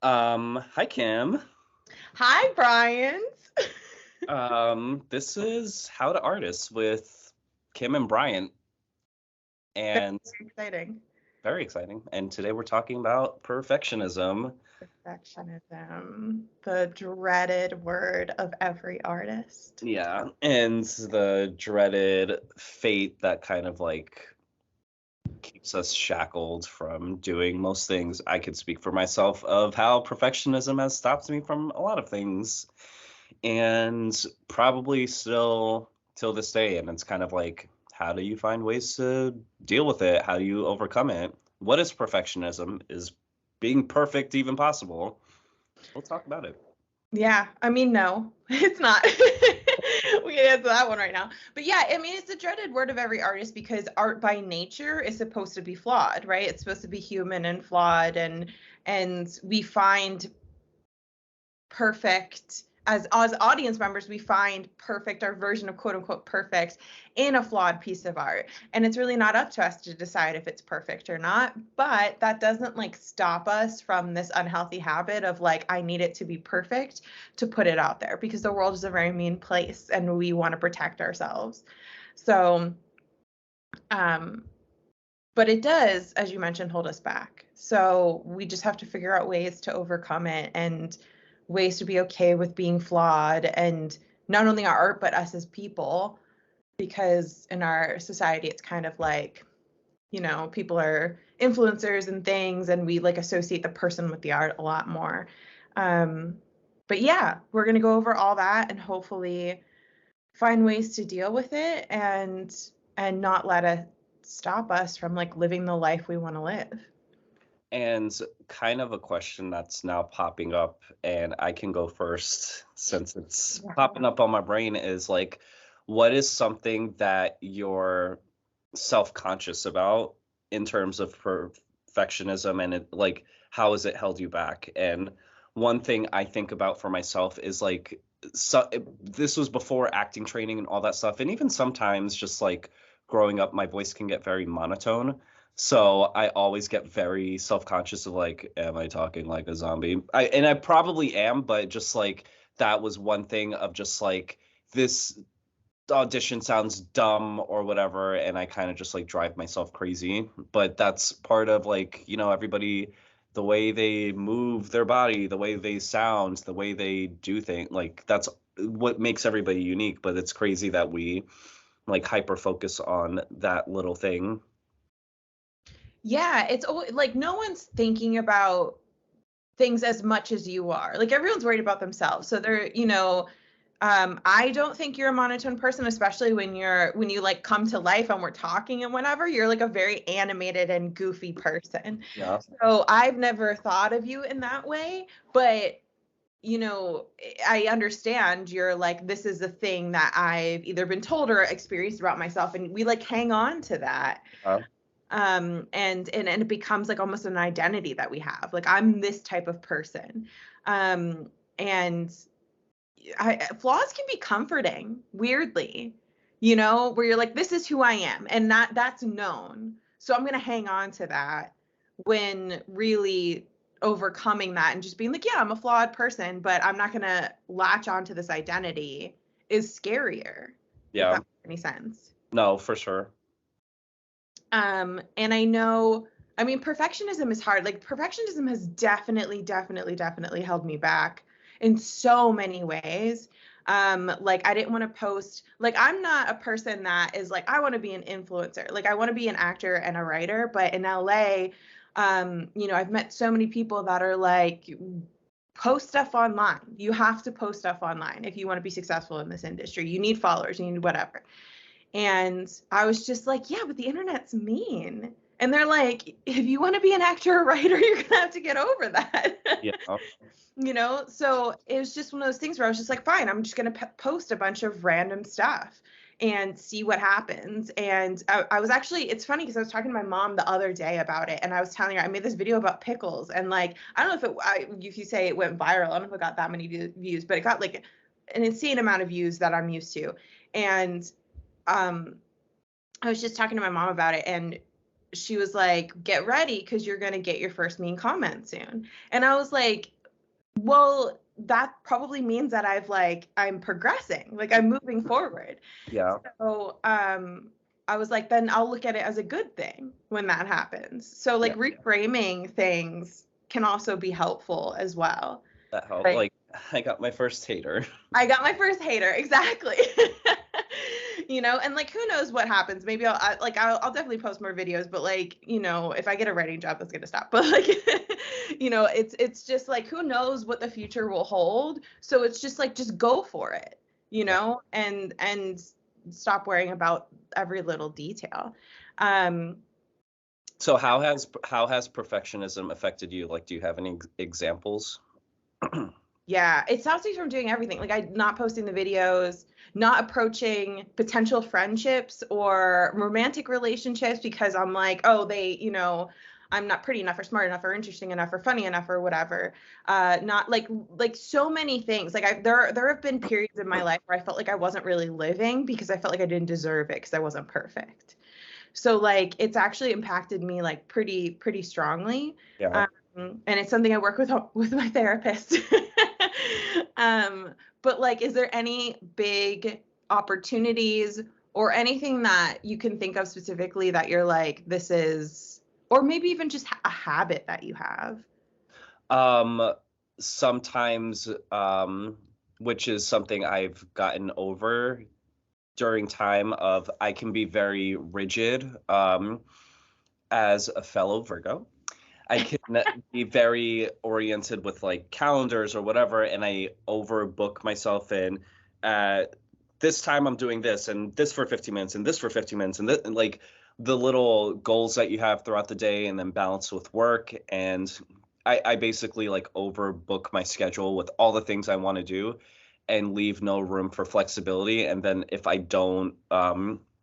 Hi Kim. Hi, Bryant. This is How to Artist with Kim and Bryant, Very and exciting. very exciting. And today we're talking about perfectionism. Perfectionism, the dreaded word of every artist. Yeah, and the dreaded fate that kind of like keeps us shackled from doing most things. I could speak for myself of how perfectionism has stopped me from a lot of things, and probably still till this day. And it's kind of like, how do you find ways to deal with it? How do you overcome it? What is perfectionism? Is being perfect even possible? We'll talk about it. Yeah, I mean, no, it's not. We can answer that one right now. But yeah, I mean, it's the dreaded word of every artist because art by nature is supposed to be flawed, right? It's supposed to be human and flawed, and we find perfect as audience members, we find perfect, our version of quote unquote perfect, in a flawed piece of art, and it's really not up to us to decide if it's perfect or not. But that doesn't like stop us from this unhealthy habit of like, I need it to be perfect to put it out there, because the world is a very mean place and we want to protect ourselves. So um but it does, as you mentioned, hold us back. So we just have to figure out ways to overcome it, and ways to be okay with being flawed, and not only our art, but us as people. Because in our society, it's kind of like, people are influencers and things, and we like associate the person with the art a lot more. Um, but yeah, we're going to go over all that and hopefully find ways to deal with it, and not let it stop us from like living the life we want to live. And kind of a question that's now popping up, and I can go first since it's Yeah. popping up on my brain, is like, what is something that you're self-conscious about in terms of perfectionism, and it, like, how has it held you back? And one thing I think about for myself is like, so this was before acting training and all that stuff, and even sometimes just like growing up, my voice can get very monotone. So I always get very self-conscious of like, am I talking like a zombie? I probably am, but just like that was one thing of just like, this audition sounds dumb or whatever, and I kind of just like drive myself crazy. But that's part of like, everybody, the way they move their body, the way they sound, the way they do things, like that's what makes everybody unique. But it's crazy that we like hyper focus on that little thing. Yeah, it's always like no one's thinking about things as much as you are. Like everyone's worried about themselves. So I don't think you're a monotone person, especially when you like come to life and we're talking and whatever. You're like a very animated and goofy person. Yeah. So I've never thought of you in that way, but I understand you're like, this is the thing that I've either been told or experienced about myself, and we like hang on to that. And it becomes like almost an identity that we have, like I'm this type of person. And flaws can be comforting, weirdly, where you're like, this is who I am, and that's known, so I'm going to hang on to that, when really overcoming that and just being like, yeah, I'm a flawed person, but I'm not going to latch onto this identity, is scarier, if that Yeah. makes any sense. No, for sure. And I know, I mean, perfectionism is hard. Like, perfectionism has definitely held me back in so many ways. Like, I didn't want to post, like, I'm not a person that is like, I want to be an influencer. Like, I want to be an actor and a writer, but in LA, I've met so many people that are like, post stuff online. You have to post stuff online if you want to be successful in this industry. You need followers, you need whatever. And I was just like, yeah, but the internet's mean. And they're like, if you want to be an actor or writer, you're going to have to get over that. Yeah. So it was just one of those things where I was just like, fine, I'm just going to post a bunch of random stuff and see what happens. And I was actually, it's funny because I was talking to my mom the other day about it, and I was telling her I made this video about pickles, and like, I don't know if you say it went viral, I don't know if it got that many views, but it got like an insane amount of views that I'm used to. And um I was just talking to my mom about it, and she was like, get ready because you're going to get your first mean comment soon. And I was like, well, that probably means that I'm progressing, like I'm moving forward. Yeah. So I was like, then I'll look at it as a good thing when that happens. So Yeah. like reframing things can also be helpful as well. That helped. Right. Like, I got my first hater. I got my first hater, exactly. And like who knows what happens? Maybe I'll definitely post more videos, but like, if I get a writing job, that's gonna stop. But like, it's just like who knows what the future will hold. So it's just like just go for it, Yeah. and stop worrying about every little detail. Um, So how has perfectionism affected you? Like, do you have any examples? Yeah, it stops me from doing everything. Like I not posting the videos, not approaching potential friendships or romantic relationships because I'm like, oh, I'm not pretty enough or smart enough or interesting enough or funny enough or whatever. Not like so many things. Like there have been periods in my life where I felt like I wasn't really living because I felt like I didn't deserve it because I wasn't perfect. So like it's actually impacted me like pretty strongly. Yeah. Um, and it's something I work with my therapist. But like, is there any big opportunities or anything that you can think of specifically that you're like, this is, or maybe even just a habit that you have? Um, Sometimes, which is something I've gotten over during time of I can be very rigid, as a fellow Virgo. I can be very oriented with like calendars or whatever, and I overbook myself in at this time I'm doing this and this for 15 minutes and this for 15 minutes and like the little goals that you have throughout the day and then balance with work. And I basically like overbook my schedule with all the things I want to do and leave no room for flexibility. And then if I don't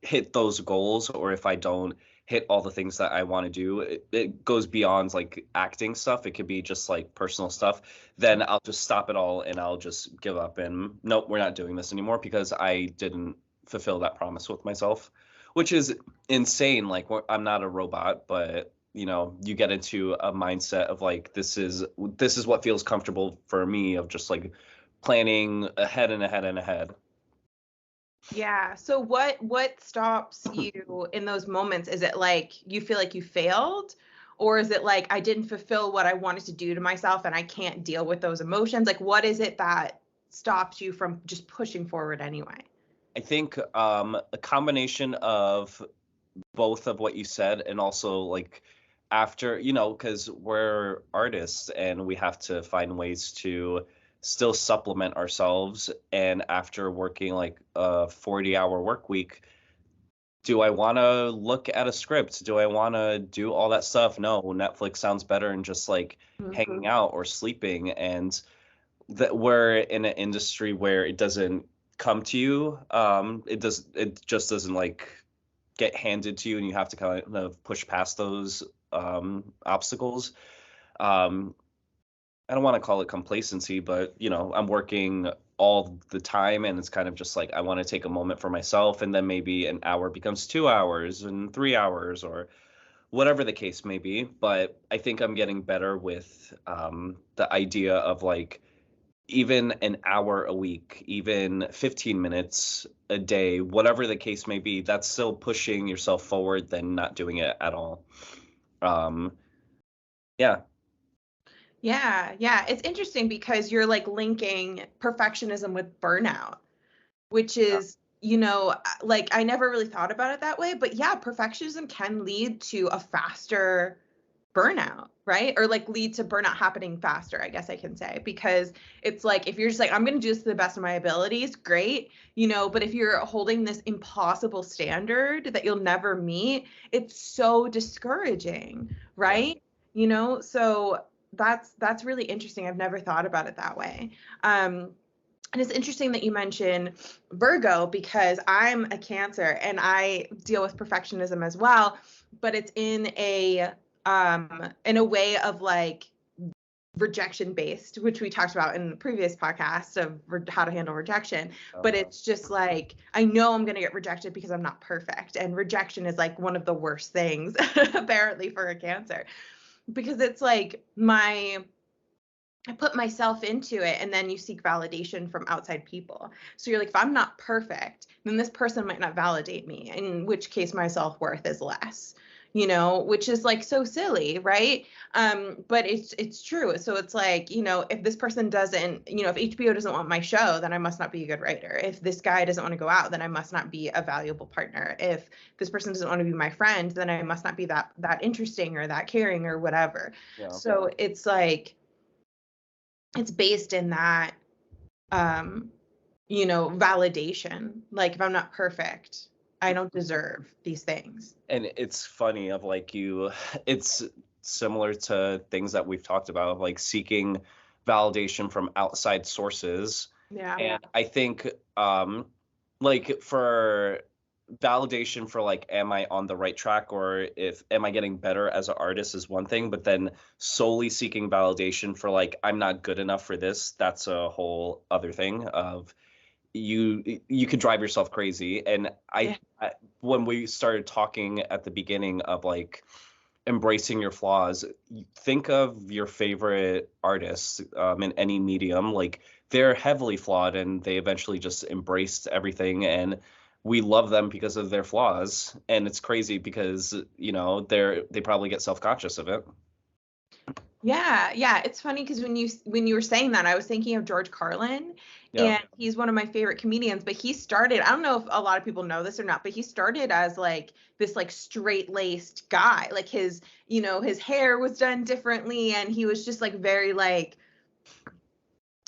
hit those goals, or if I don't hit all the things that I want to do, it goes beyond like acting stuff. It could be just like personal stuff. Then I'll just stop it all and I'll just give up and nope, we're not doing this anymore because I didn't fulfill that promise with myself, which is insane. Like I'm not a robot, but you get into a mindset of like this is what feels comfortable for me, of just like planning ahead and ahead and ahead. Yeah. So what stops you in those moments? Is it like you feel like you failed? Or is it like I didn't fulfill what I wanted to do to myself and I can't deal with those emotions? Like what is it that stops you from just pushing forward anyway? I think a combination of both of what you said, and also like after, because we're artists and we have to find ways to still supplement ourselves. And after working like a 40-hour work week, do I want to look at a script? Do I want to do all that stuff? No, Netflix sounds better than just like hanging Mhm. out or sleeping. And that we're in an industry where it doesn't come to you. It just doesn't like get handed to you, and you have to kind of push past those obstacles. Um, I don't want to call it complacency, but I'm working all the time, and it's kind of just like I want to take a moment for myself, and then maybe an hour becomes 2 hours and 3 hours, or whatever the case may be. But I think I'm getting better with the idea of like even an hour a week, even 15 minutes a day, whatever the case may be, that's still pushing yourself forward than not doing it at all. Um, yeah, Yeah, yeah. It's interesting because you're like linking perfectionism with burnout, which is, like I never really thought about it that way, but yeah, perfectionism can lead to a faster burnout, right? Or like lead to burnout happening faster, I guess I can say, because it's like if you're just like, I'm going to do this to the best of my abilities, great, but if you're holding this impossible standard that you'll never meet, it's so discouraging, yeah, right? So that's really interesting. I've never thought about it that way. And it's interesting that you mention Virgo because I'm a Cancer and I deal with perfectionism as well, but it's in a way of like rejection based, which we talked about in the previous podcast of how to handle rejection. But it's just like, I know I'm going to get rejected because I'm not perfect. And rejection is like one of the worst things apparently for a Cancer, because it's like I put myself into it, and then you seek validation from outside people. So you're like, if I'm not perfect, then this person might not validate me, in which case my self-worth is less, which is like so silly, right? But it's true. So it's like, if this person doesn't, if HBO doesn't want my show, then I must not be a good writer. If this guy doesn't want to go out, then I must not be a valuable partner. If this person doesn't want to be my friend, then I must not be that interesting or that caring or whatever. Yeah. So it's like, it's based in that, validation. Like, if I'm not perfect, I don't deserve these things. And it's funny of like it's similar to things that we've talked about, of like seeking validation from outside sources. Yeah. And I think like for validation for like, am I on the right track, or am I getting better as an artist is one thing, but then solely seeking validation for like, I'm not good enough for this, that's a whole other thing of you could drive yourself crazy. And I when we started talking at the beginning of like embracing your flaws, think of your favorite artists in any medium, like they're heavily flawed and they eventually just embraced everything, and we love them because of their flaws. And it's crazy because they probably get self-conscious of it. Yeah, it's funny because when you were saying that, I was thinking of George Carlin. And he's one of my favorite comedians, but he started, I don't know if a lot of people know this or not, but he started as like this like straight-laced guy. Like his hair was done differently, and he was just like very like,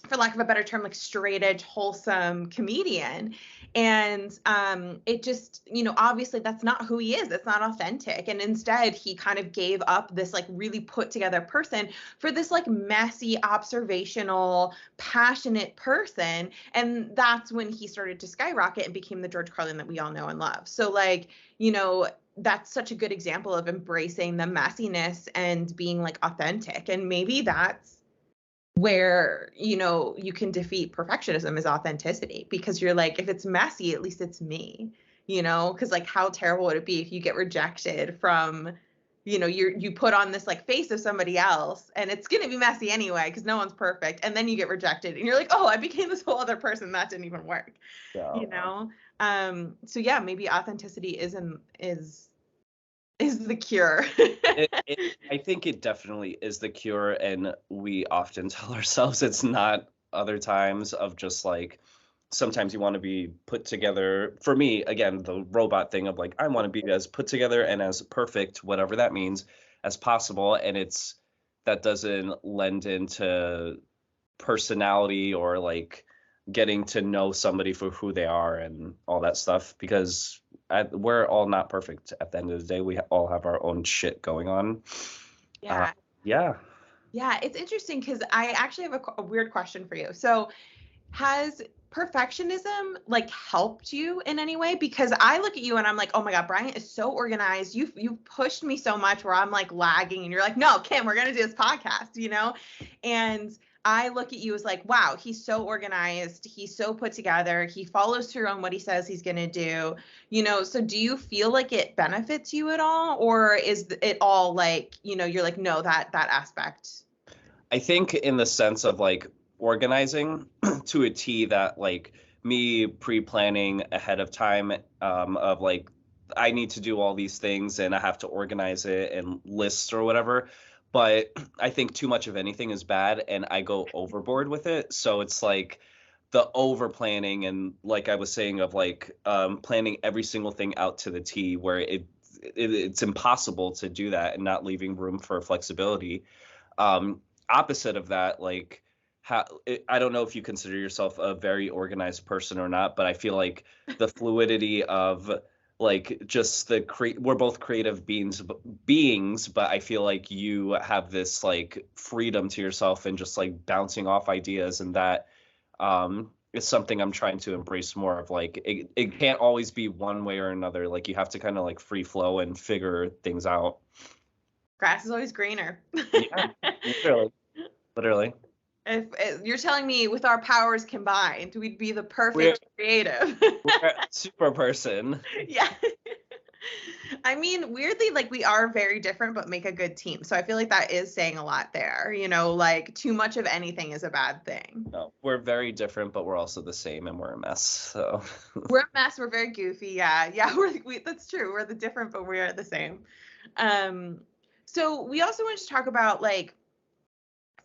for lack of a better term, like straight edge, wholesome comedian. And it just, obviously that's not who he is. That's not authentic. And instead he kind of gave up this like really put together person for this like messy, observational, passionate person. And that's when he started to skyrocket and became the George Carlin that we all know and love. So like, that's such a good example of embracing the messiness and being like authentic. And maybe that's where you can defeat perfectionism, is authenticity, because you're like, if it's messy, at least it's me, because like, how terrible would it be if you get rejected from, you put on this like face of somebody else, and it's going to be messy anyway because no one's perfect, and then you get rejected and you're like, oh, I became this whole other person that didn't even work. So yeah, maybe authenticity is the cure. I think it definitely is the cure, and we often tell ourselves it's not other times, of just like, sometimes you want to be put together. For me, again, the robot thing of like, I want to be as put together and as perfect, whatever that means, as possible. And that doesn't lend into personality or like getting to know somebody for who they are and all that stuff, because we're all not perfect at the end of the day. We all have our own shit going on. Yeah. Yeah, it's interesting because I actually have a weird question for you. So has perfectionism like helped you in any way? Because I look at you and I'm like, oh my God, Bryant is so organized. You've pushed me so much where I'm like lagging, and you're like, no, Kim, we're gonna do this podcast, And I look at you as like, wow, he's so organized. He's so put together. He follows through on what he says he's going to do. So do you feel like it benefits you at all? Or is it all like, you're like, no, that aspect? I think in the sense of like organizing to a T, that like me pre-planning ahead of time, of like, I need to do all these things and I have to organize it and lists or whatever. But I think too much of anything is bad, and I go overboard with it. So it's like the over planning, and like I was saying, of like planning every single thing out to the T, where it's impossible to do that and not leaving room for flexibility. Opposite of that, like I don't know if you consider yourself a very organized person or not, but I feel like the fluidity of like just we're both creative beings, but I feel like you have this like freedom to yourself and just like bouncing off ideas, and that is something I'm trying to embrace more of. Like it can't always be one way or another. Like you have to kind of like free flow and figure things out. Grass is always greener. Yeah, literally. Literally. If you're telling me with our powers combined, we'd be the We're perfect creative. we're a super person. Yeah. I mean, weirdly, like we are very different, but make a good team. So I feel like that is saying a lot there. Like too much of anything is a bad thing. No, we're very different, but we're also the same, and we're a mess. So We're a mess. We're very goofy. Yeah. Yeah. That's true. We're the different, but we are the same. Um, so we also want to talk about like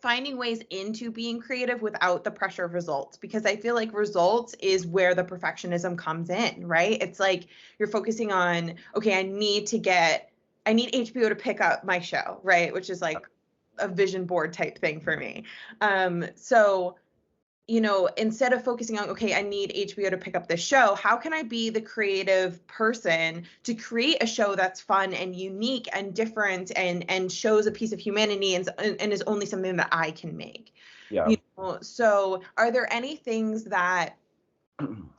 finding ways into being creative without the pressure of results, because I feel like results is where the perfectionism comes in, right? It's like you're focusing on, okay, I need HBO to pick up my show, right? Which is like a vision board type thing for me. So instead of focusing on, okay, I need HBO to pick up this show, how can I be the creative person to create a show that's fun and unique and different and shows a piece of humanity and is only something that I can make? yeah. So are there any things that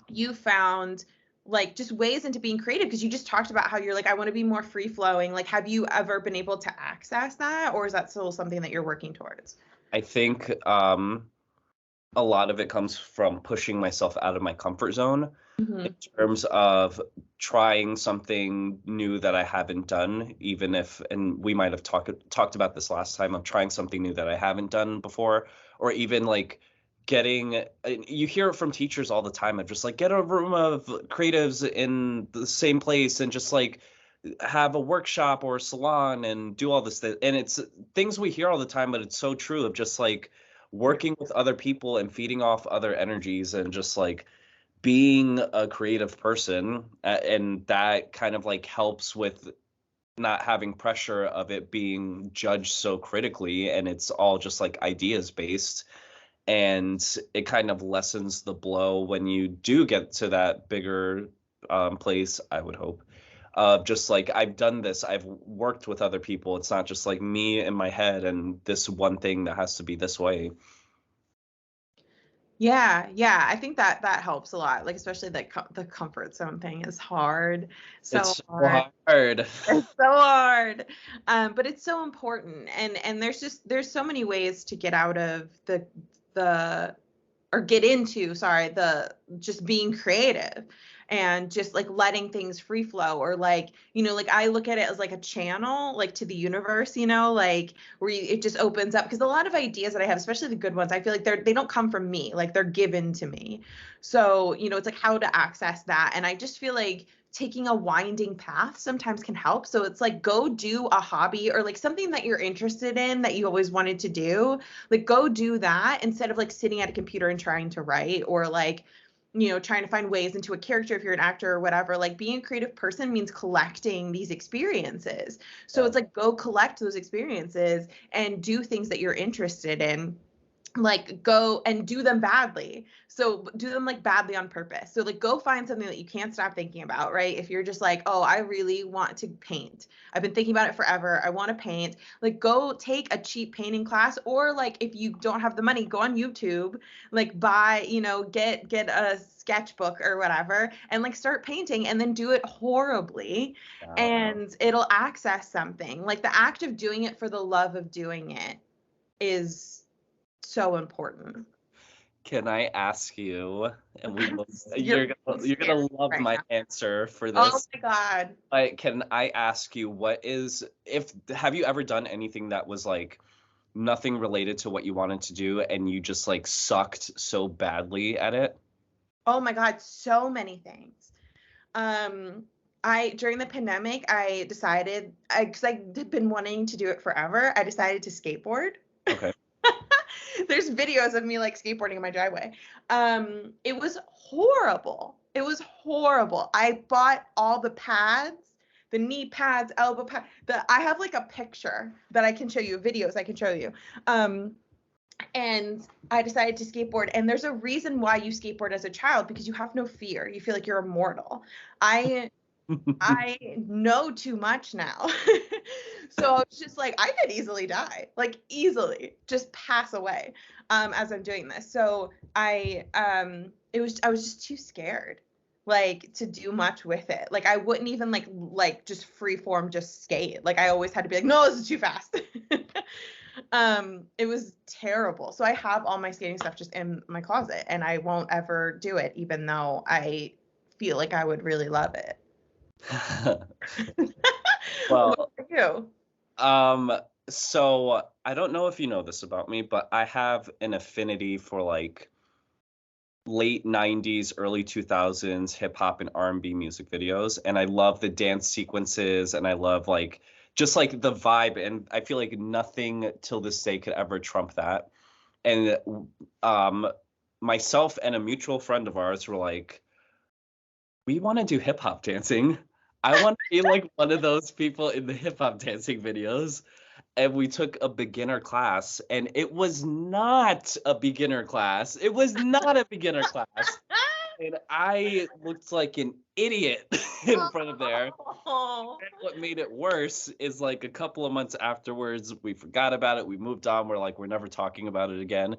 you found like just ways into being creative? Because you just talked about how you're like, I want to be more free flowing. Like, have you ever been able to access that, or is that still something that you're working towards? I think a lot of it comes from pushing myself out of my comfort zone in Hmm. terms of trying something new that I haven't done, even if, and we might have talked about this last time, of trying something new that I haven't done before, or even like you hear it from teachers all the time of just like get a room of creatives in the same place and just like have a workshop or a salon and do all this and it's things we hear all the time, but it's so true of just like working with other people and feeding off other energies and just like being a creative person, and that kind of like helps with not having pressure of it being judged so critically, and it's all just like ideas based, and it kind of lessens the blow when you do get to that bigger place, I would hope, of just like I've done this, I've worked with other people, it's not just like me in my head and this one thing that has to be this way. Yeah, yeah, I think that that helps a lot. Like especially the comfort zone thing is hard, so It's hard. so hard. It's so hard, but it's so important. And there's so many ways to get out of the or get into, sorry, the just being creative and just like letting things free flow, or like like I look at it as like a channel like to the universe, like where it just opens up, because a lot of ideas that I have, especially the good ones, I feel like they don't come from me, like they're given to me. So it's like how to access that, and I just feel like taking a winding path sometimes can help. So it's like go do a hobby or like something that you're interested in that you always wanted to do, like go do that instead of like sitting at a computer and trying to write, or like trying to find ways into a character if you're an actor or whatever. Like being a creative person means collecting these experiences, so Yeah. it's like go collect those experiences and do things that you're interested in, like go and do them badly. So do them like badly on purpose. So like go find something that you can't stop thinking about, right? If you're just like, oh, I really want to paint, I've been thinking about it forever, I want to paint, like go take a cheap painting class, or like if you don't have the money, go on YouTube, like buy, get a sketchbook or whatever, and like start painting, and then do it horribly, Yeah. and it'll access something. Like the act of doing it for the love of doing it is so important. Can I ask you, and You're you're scared gonna love right my now. answer for Oh this. my God. Can I ask you what is if have you ever done anything that was like nothing related to what you wanted to do and you just like sucked so badly at it? Oh my God. So many things. Um, during the pandemic, I decided, because I'd been wanting to do it forever, I decided to skateboard. Okay. There's videos of me like skateboarding in my driveway. It was horrible. It was horrible. I bought all the pads, the knee pads, elbow pad. I have like a picture that I can show you, videos I can show you. Um, and I decided to skateboard. And there's a reason why you skateboard as a child, because you have no fear. You feel like you're immortal. I I know too much now. So I was just like, I could easily die, like easily just pass away as I'm doing this. So I was just too scared like to do much with it. Like I wouldn't even like just free form just skate. Like I always had to be like, no, this is too fast. It was terrible. So I have all my skating stuff just in my closet, and I won't ever do it, even though I feel like I would really love it. What Well, about you? um, so I don't know if you know this about me, but I have an affinity for like late 90s, early 2000s hip hop and R&B music videos, and I love the dance sequences, and I love like just like the vibe, and I feel like nothing till this day could ever trump that. And um myself and a mutual friend of ours were like, we want to do hip hop dancing. I want to be like one of those people in the hip hop dancing videos. And we took a beginner class, and it was not a beginner class. It was not a beginner class. And I looked like an idiot in front of there. Oh. And what made it worse is like a couple of months afterwards, we forgot about it. We moved on. We're like, we're never talking about it again.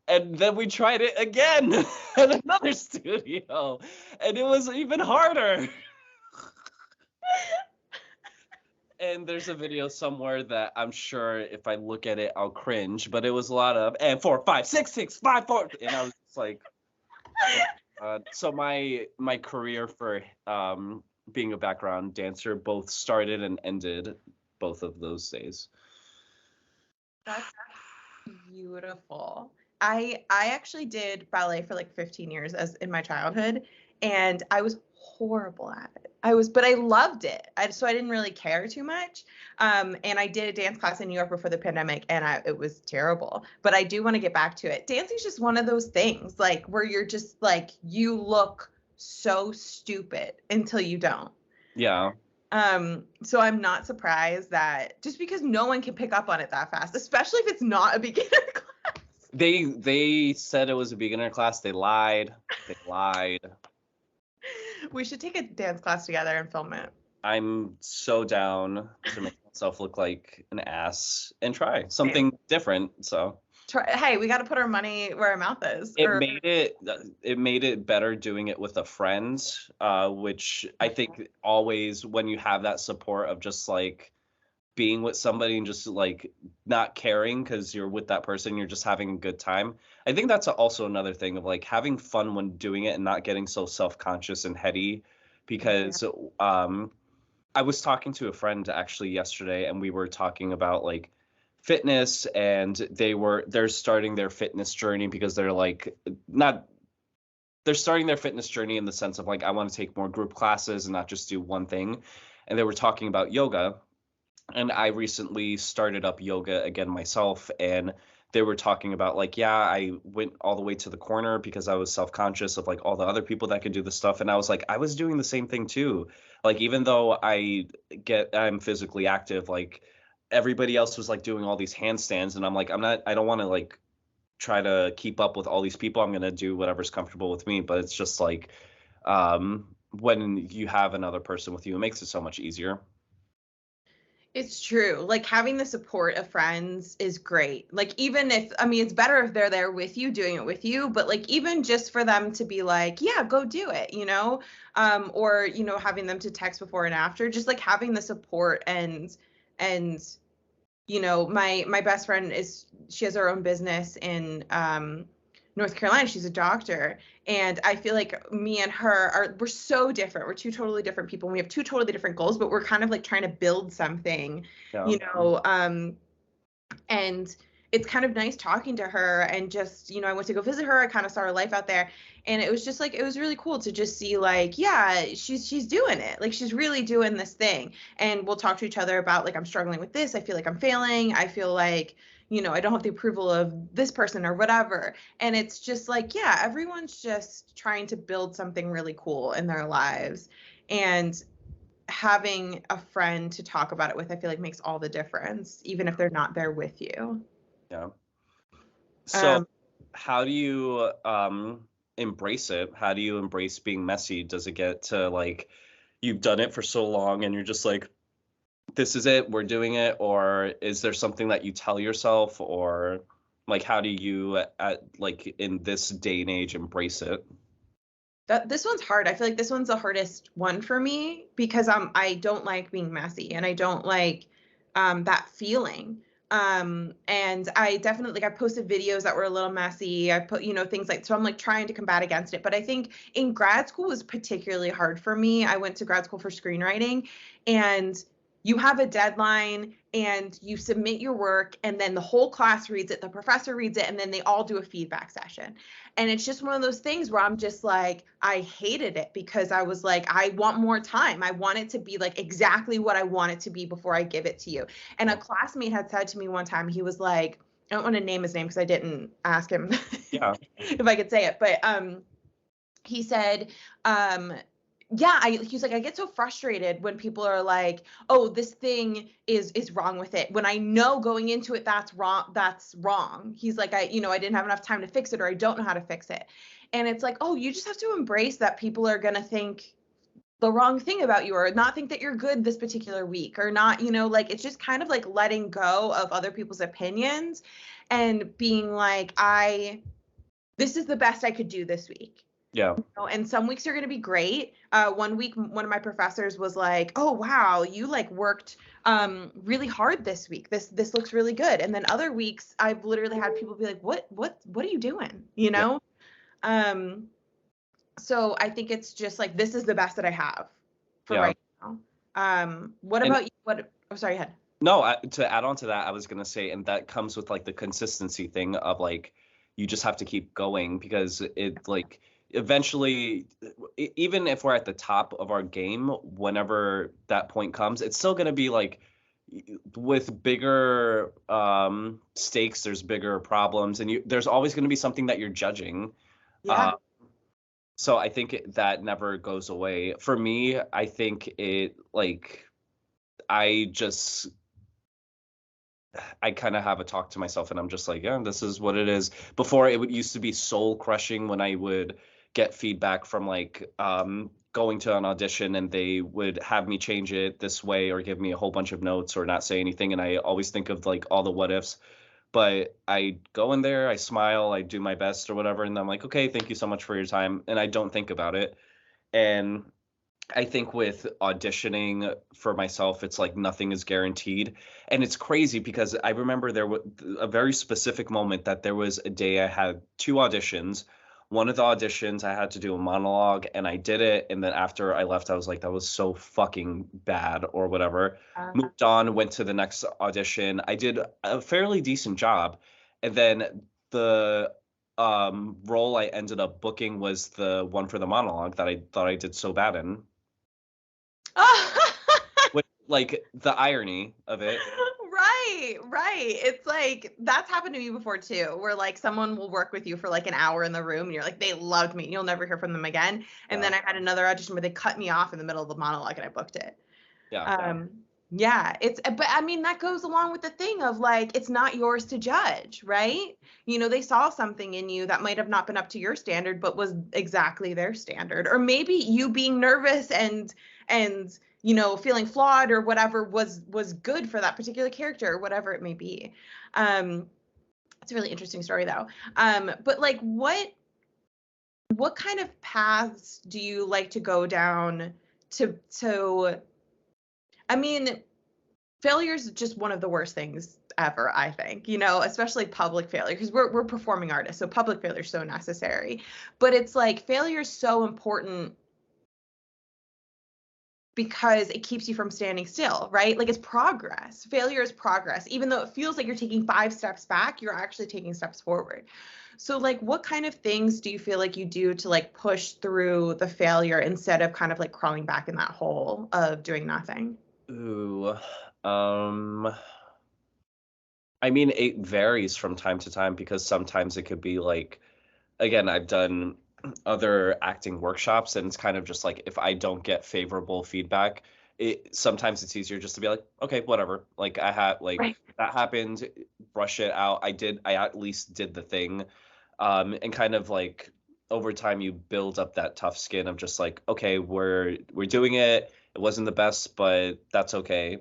And then we tried it again at another studio, and it was even harder. And there's a video somewhere that I'm sure if I look at it, I'll cringe, but it was a lot of and 4 5 6 6 5 4, and I was just like, oh my God. So my career for being a background dancer both started and ended both of those days. That's beautiful. I actually did ballet for like 15 years as in my childhood, and I was horrible at it. But I loved it. So I didn't really care too much. And I did a dance class in New York before the pandemic, and it was terrible. But I do want to get back to it. Dancing's just one of those things, like where you're just like you look so stupid until you don't. Yeah. So I'm not surprised that just because no one can pick up on it that fast, especially if it's not a beginner class. They said it was a beginner class. They lied. They lied. We should take a dance class together and film it. I'm so down to make myself look like an ass and try Same. something different. So Hey, we got to put our money where our mouth is. it made it better doing it with a friend, which I think always when you have that support of just like being with somebody and just like not caring because you're with that person, you're just having a good time. I think that's also another thing of like having fun when doing it and not getting so self-conscious and heady because I was talking to a friend actually yesterday, and we were talking about like fitness, and they're starting their fitness journey because they're like not they're starting their fitness journey in the sense of like I want to take more group classes and not just do one thing. And they were talking about yoga, and I recently started up yoga again myself, and they were talking about like, yeah, I went all the way to the corner because I was self-conscious of like all the other people that could do the stuff, and I was like, I was doing the same thing too. Like even though I'm physically active, like everybody else was like doing all these handstands, and I'm like, I don't want to like try to keep up with all these people. I'm gonna do whatever's comfortable with me, but it's just like when you have another person with you, it makes it so much easier. It's true. Like having the support of friends is great. Like even if I mean it's better if they're there with you doing it with you, but like even just for them to be like, yeah, go do it, you know? Or having them to text before and after, just like having the support and my best friend she has her own business in North Carolina. She's a doctor, and I feel like me and her we're so different. We're two totally different people. And we have two totally different goals, but we're kind of like trying to build something, Yeah. you know. And it's kind of nice talking to her, and just I went to go visit her. I kind of saw her life out there, and it was just like it was really cool to just see like yeah she's doing it, like she's really doing this thing. And we'll talk to each other about like I'm struggling with this, I feel like I'm failing, I feel like I don't have the approval of this person or whatever. And it's just like yeah, everyone's just trying to build something really cool in their lives, and having a friend to talk about it with, I feel like makes all the difference, even if they're not there with you. Yeah. So, Um, how do you embrace it? How do you embrace being messy? Does it get to like you've done it for so long and you're just like, this is it, we're doing it, or is there something that you tell yourself, or like how do you like in this day and age embrace it? this one's hard. I feel like this one's the hardest one for me because I don't like being messy, and I don't like that feeling. And I definitely, like, I posted videos that were a little messy. I put, things like, so I'm like trying to combat against it. But I think in grad school was particularly hard for me. I went to grad school for screenwriting, and you have a deadline and you submit your work, and then the whole class reads it, the professor reads it, and then they all do a feedback session. And it's just one of those things where I'm just like, I hated it because I was like, I want more time. I want it to be like exactly what I want it to be before I give it to you. And a classmate had said to me one time, he was like, I don't want to name his name because I didn't ask him Yeah. if I could say it, but he said, yeah, he's like, I get so frustrated when people are like, oh, this thing is wrong with it, when I know going into it that's wrong. He's like, I didn't have enough time to fix it, or I don't know how to fix it. And it's like, oh, you just have to embrace that people are gonna think the wrong thing about you, or not think that you're good this particular week, or not, like, it's just kind of like letting go of other people's opinions and being like, this is the best I could do this week. Yeah. And some weeks are going to be great. One week, one of my professors was like, "Oh wow, you like worked really hard this week. This looks really good." And then other weeks, I've literally had people be like, "What are you doing?" Yeah. Um, so I think it's just like, this is the best that I have for Yeah. right now. What And about you? Oh, sorry, ahead. no, to add on to that, I was gonna say, and that comes with like the consistency thing of like you just have to keep going because it like eventually, even if we're at the top of our game, whenever that point comes, it's still gonna be like with bigger stakes, there's bigger problems, and there's always gonna be something that you're judging. Yeah. Uh, so I think that never goes away. For me, I think it like I just I kind of have a talk to myself and I'm just like, yeah, this is what it is. Before it used to be soul crushing when I would get feedback from like going to an audition and they would have me change it this way or give me a whole bunch of notes or not say anything. And I always think of like all the what ifs. But I go in there, I smile, I do my best or whatever, and I'm like, okay, thank you so much for your time. And I don't think about it. And I think with auditioning for myself, it's like nothing is guaranteed. And it's crazy because I remember there was a very specific moment that there was a day I had two auditions. One of the auditions, I had to do a monologue and I did it. And then after I left, I was like, that was so fucking bad or whatever. Moved on, went to the next audition. I did a fairly decent job. And then the role I ended up booking was the one for the monologue that I thought I did so bad in. With like the irony of it. Right, right. It's like, that's happened to me before too, where like someone will work with you for like an hour in the room and you're like, they loved me. You'll never hear from them again. And Yeah. then I had another audition where they cut me off in the middle of the monologue and I booked it. Yeah. Yeah, but I mean, that goes along with the thing of like, it's not yours to judge, right? They saw something in you that might have not been up to your standard, but was exactly their standard. Or maybe you being nervous and feeling flawed or whatever was good for that particular character or whatever it may be. It's a really interesting story though. But like, what kind of paths do you like to go down to I mean, failure is just one of the worst things ever, I think, especially public failure, because we're performing artists, so public failure is so necessary. But it's like, failure is so important because it keeps you from standing still, right? Like, it's progress. Failure is progress. Even though it feels like you're taking 5 steps back, you're actually taking steps forward. So like, what kind of things do you feel like you do to like push through the failure instead of kind of like crawling back in that hole of doing nothing? Ooh. Um, I mean, it varies from time to time because sometimes it could be like, again, I've done other acting workshops and it's kind of just like if I don't get favorable feedback, sometimes it's easier just to be like, okay, whatever. Like I had like Right. that happened, brush it out. I at least did the thing. And kind of like over time you build up that tough skin of just like, okay, we're doing it. It wasn't the best, but that's okay.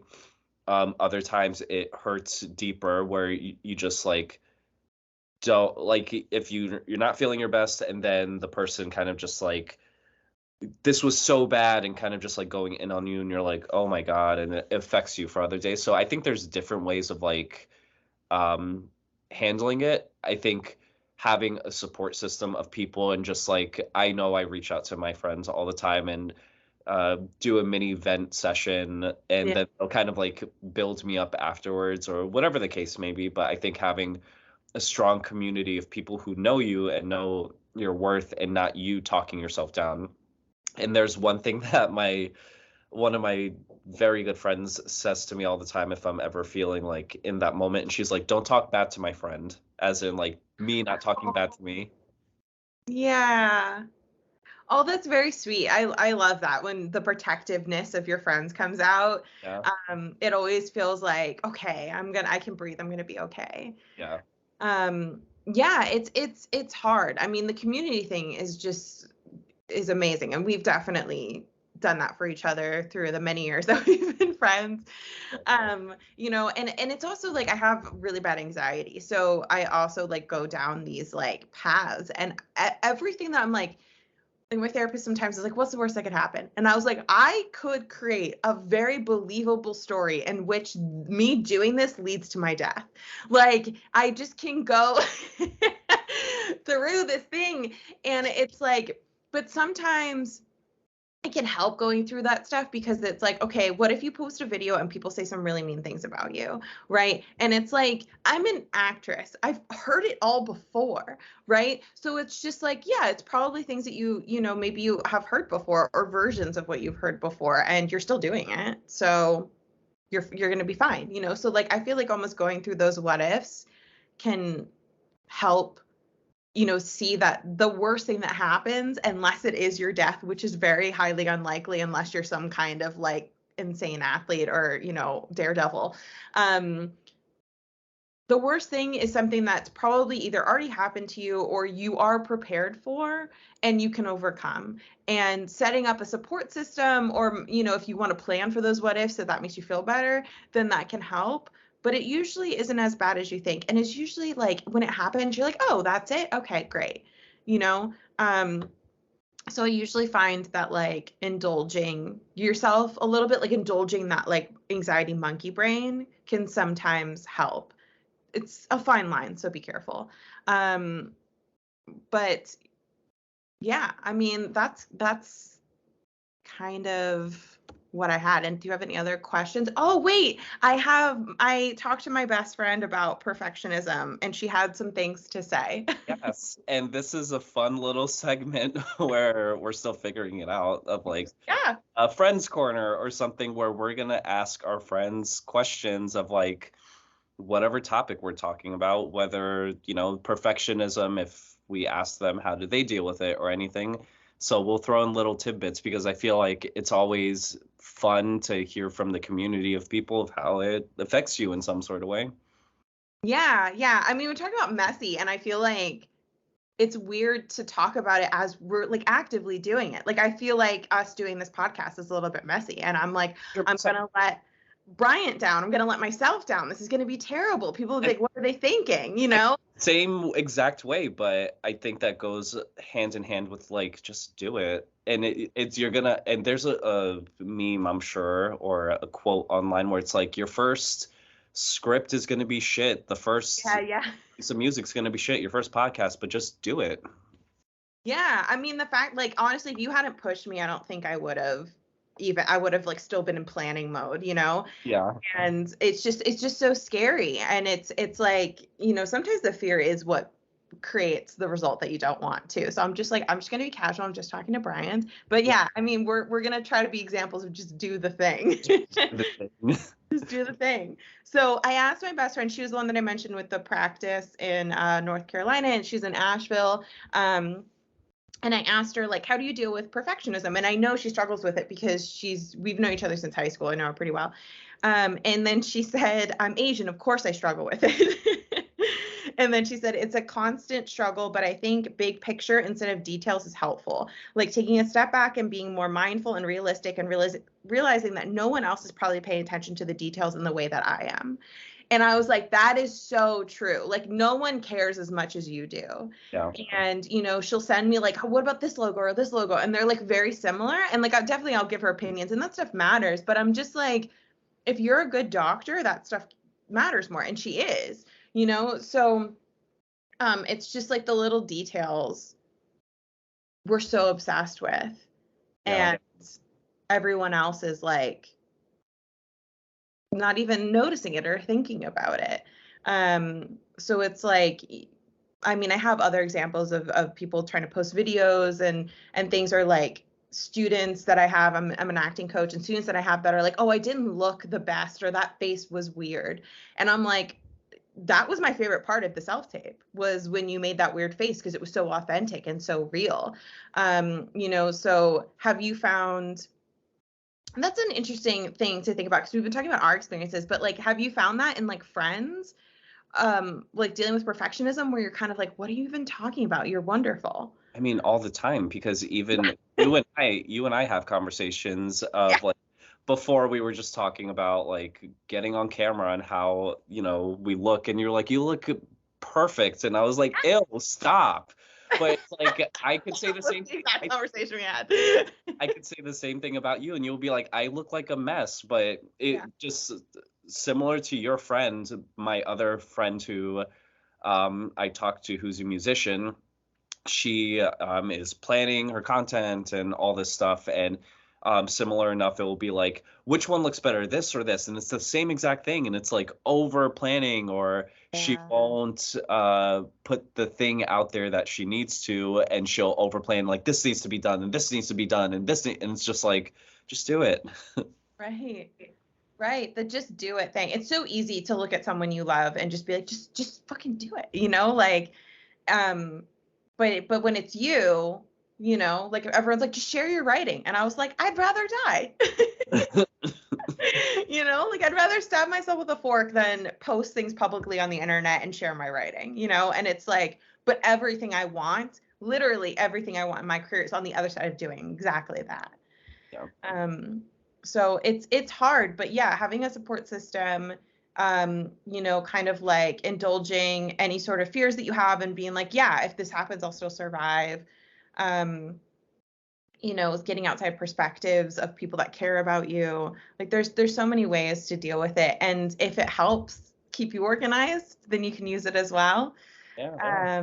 Other times it hurts deeper where you just like don't like if you're not feeling your best and then the person kind of just like this was so bad and kind of just like going in on you and you're like, oh my god, and it affects you for other days. So I think there's different ways of like um, handling it. I think having a support system of people and just like I know I reach out to my friends all the time and do a mini vent session and Yeah. then they'll kind of like build me up afterwards or whatever the case may be. But I think having a strong community of people who know you and know your worth and not you talking yourself down. And there's one thing that my one of my very good friends says to me all the time if I'm ever feeling like in that moment, and she's like, "Don't talk bad to my friend," as in like me not talking bad to me. Yeah. Oh, that's very sweet. I love that when the protectiveness of your friends comes out. Yeah, It always feels like, okay, I can breathe. I'm gonna be okay. yeah, Yeah, it's hard. I mean, the community thing is amazing, and we've definitely done that for each other through the many years that we've been friends. And it's also like I have really bad anxiety, so I also like go down these like paths, and everything that I'm like my therapist sometimes is like, what's the worst that could happen? And I was like, I could create a very believable story in which me doing this leads to my death. Like, I just can go through this thing. And it's like, but sometimes it can help going through that stuff because it's like, okay, what if you post a video and people say some really mean things about you, right? And it's like, I'm an actress. I've heard it all before, right? So it's just like, yeah, it's probably things that maybe you have heard before or versions of what you've heard before and you're still doing it. So you're going to be fine, you know? So like I feel like almost going through those what ifs can help see that the worst thing that happens, unless it is your death, which is very highly unlikely unless you're some kind of like insane athlete or, daredevil. Um, the worst thing is something that's probably either already happened to you or you are prepared for and you can overcome. And setting up a support system or, if you want to plan for those what ifs so that makes you feel better, then that can help. But it usually isn't as bad as you think. And it's usually like when it happens, you're like, oh, that's it. Okay, great. You know? So I usually find that like indulging yourself a little bit, like indulging that like anxiety monkey brain can sometimes help. It's a fine line, so be careful. Um, but yeah, I mean that's kind of what I had. And do you have any other questions? Oh, wait, I talked to my best friend about perfectionism and she had some things to say. yes. And this is a fun little segment where we're still figuring it out of like Yeah. a friends corner or something where we're gonna ask our friends questions of like whatever topic we're talking about, whether, perfectionism, if we ask them how do they deal with it or anything. So we'll throw in little tidbits because I feel like it's always fun to hear from the community of people of how it affects you in some sort of way. Yeah, yeah. I mean, we're talking about messy, and I feel like it's weird to talk about it as we're like actively doing it. Like I feel like us doing this podcast is a little bit messy and I'm like, I'm 100%. gonna let Bryant down. I'm gonna let myself down. This is gonna be terrible. People will be And like, what are they thinking? You and know? same exact way, but I think that goes hand in hand with like just do it. And it's you're gonna and there's a meme I'm sure or a quote online where it's like your first script is gonna be shit. The first Yeah, yeah. piece of music's gonna be shit. Your first podcast, but just do it. Yeah. I mean the fact like honestly, if you hadn't pushed me, I don't think I would have like still been in planning mode, you know? Yeah. And it's just so scary. And it's like, sometimes the fear is what creates the result that you don't want to. So I'm just like, I'm just gonna be casual. I'm just talking to Brian. But yeah, I mean, we're gonna try to be examples of just do the thing. The thing. Just do the thing. So I asked my best friend, she was the one that I mentioned with the practice in North Carolina, and she's in Asheville. And I asked her, like, how do you deal with perfectionism? And I know she struggles with it because we've known each other since high school. I know her pretty well. And then she said, I'm Asian. Of course I struggle with it. And then she said, it's a constant struggle, but I think big picture instead of details is helpful. Like taking a step back and being more mindful and realistic and realizing that no one else is probably paying attention to the details in the way that I am. And I was like, that is so true. Like, no one cares as much as you do. Yeah. And, she'll send me like, what about this logo or this logo? And they're like very similar. And like, I'll give her opinions and that stuff matters. But I'm just like, if you're a good doctor, that stuff matters more. And she is. So it's just like the little details we're so obsessed with, Yeah. and everyone else is like not even noticing it or thinking about it. So it's like, I mean, I have other examples of people trying to post videos and things, are like students that I have. I'm an acting coach, and students that I have that are like, oh, I didn't look the best, or that face was weird. And I'm like, that was my favorite part of the self tape, was when you made that weird face, because it was so authentic and so real. So have you found, that's an interesting thing to think about, because we've been talking about our experiences, but like, have you found that in like friends, like dealing with perfectionism, where you're kind of like, what are you even talking about? You're wonderful. I mean, all the time, because even you and I have conversations Yeah. of like, before we were just talking about like getting on camera and how, we look, and you're like, you look perfect. And I was like, ew, stop. But it's like, I could say the That's same the thing. exact conversation we had. I could say the same thing about you, and you'll be like, I look like a mess. But it Yeah. just similar to your friend, my other friend who I talked to, who's a musician. She is planning her content and all this stuff, and similar enough, it will be like, which one looks better, this or this, and it's the same exact thing, and it's like over planning, or she Yeah. won't put the thing out there that she needs to, and she'll over plan, like, this needs to be done and this needs to be done and and it's just like, just do it. Right. Right. The just do it thing. It's so easy to look at someone you love and just be like, just fucking do it, like, um, but when it's you, like everyone's like, just share your writing. And I was like, I'd rather die. Like I'd rather stab myself with a fork than post things publicly on the internet and share my writing, and it's like, but everything I want, literally everything I want in my career, is on the other side of doing exactly that. Yeah. So it's hard, but yeah, having a support system, kind of like indulging any sort of fears that you have and being like, yeah, if this happens, I'll still survive. Um, getting outside perspectives of people that care about you. Like there's so many ways to deal with it. And if it helps keep you organized, then you can use it as well. Yeah.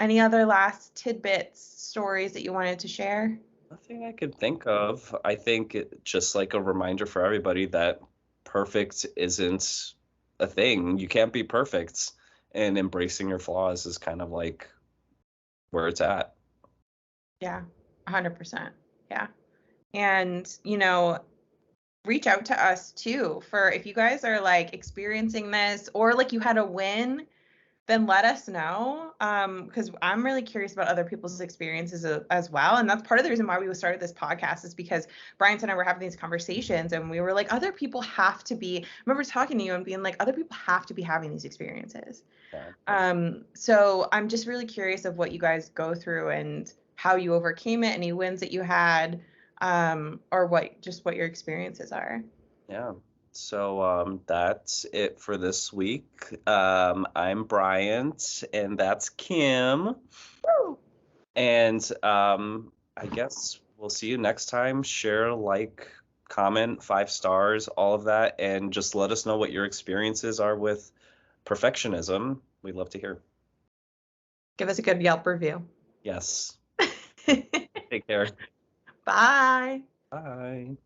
Any other last tidbits, stories that you wanted to share? Nothing I could think of. I think just like a reminder for everybody that perfect isn't a thing. You can't be perfect. And embracing your flaws is kind of like where it's at. Yeah, 100%. Yeah. And, reach out to us too, for if you guys are like experiencing this, or like you had a win, then let us know. Because I'm really curious about other people's experiences as well. And that's part of the reason why we started this podcast, is because Bryant and I were having these conversations, and we were like, other people have to be, I remember talking to you and being like, other people have to be having these experiences. Yeah. So I'm just really curious of what you guys go through and how you overcame it, any wins that you had, or what your experiences are. Yeah. So that's it for this week. I'm Bryant, and that's Kim. Woo! And I guess we'll see you next time. Share, like, comment, 5 stars, all of that, and just let us know what your experiences are with perfectionism. We'd love to hear. Give us a good Yelp review. Yes. Take care. Bye. Bye.